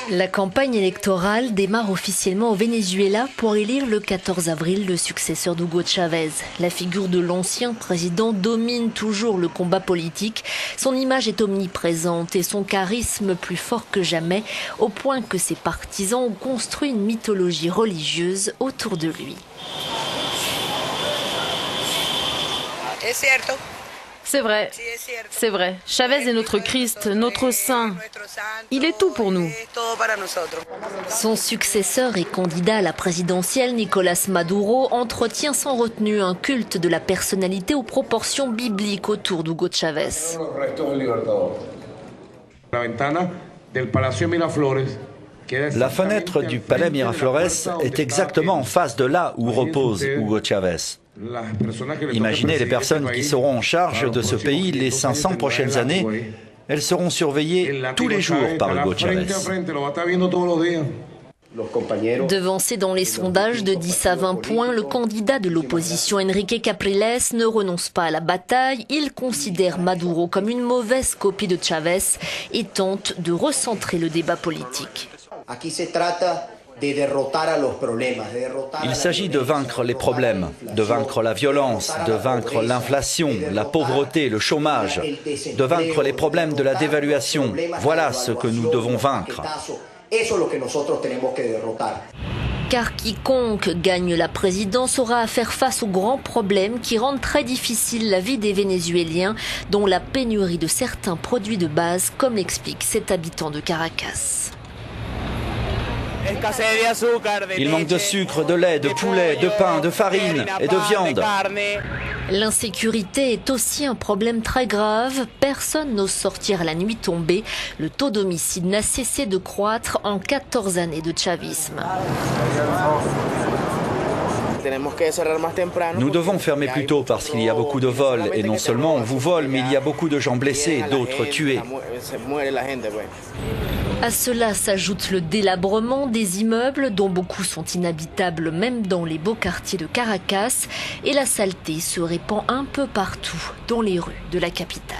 La campagne électorale démarre officiellement au Venezuela pour élire le 14 avril le successeur d'Hugo Chavez. La figure de l'ancien président domine toujours le combat politique. Son image est omniprésente et son charisme plus fort que jamais, au point que ses partisans ont construit une mythologie religieuse autour de lui. C'est vrai, c'est vrai. Chavez est notre Christ, notre saint. Il est tout pour nous. Son successeur et candidat à la présidentielle, Nicolás Maduro, entretient sans retenue un culte de la personnalité aux proportions bibliques autour d'Hugo Chavez. La fenêtre du palais Miraflores est exactement en face de là où repose Hugo Chavez. Imaginez les personnes qui seront en charge de ce pays les 500 prochaines années. Elles seront surveillées tous les jours par Hugo Chavez. Devancé dans les sondages de 10 à 20 points, le candidat de l'opposition Enrique Capriles ne renonce pas à la bataille. Il considère Maduro comme une mauvaise copie de Chavez et tente de recentrer le débat politique. Il s'agit de vaincre les problèmes, de vaincre la violence, de vaincre l'inflation, la pauvreté, le chômage, de vaincre les problèmes de la dévaluation. Voilà ce que nous devons vaincre. Car quiconque gagne la présidence aura à faire face aux grands problèmes qui rendent très difficile la vie des Vénézuéliens, dont la pénurie de certains produits de base, comme l'explique cet habitant de Caracas. Il manque de sucre, de lait, de poulet, de pain, de farine et de viande. L'insécurité est aussi un problème très grave. Personne n'ose sortir à la nuit tombée. Le taux d'homicide n'a cessé de croître en 14 années de chavisme. Nous devons fermer plus tôt parce qu'il y a beaucoup de vols. Et non seulement on vous vole, mais il y a beaucoup de gens blessés et d'autres tués. À cela s'ajoute le délabrement des immeubles, dont beaucoup sont inhabitables même dans les beaux quartiers de Caracas, et la saleté se répand un peu partout dans les rues de la capitale.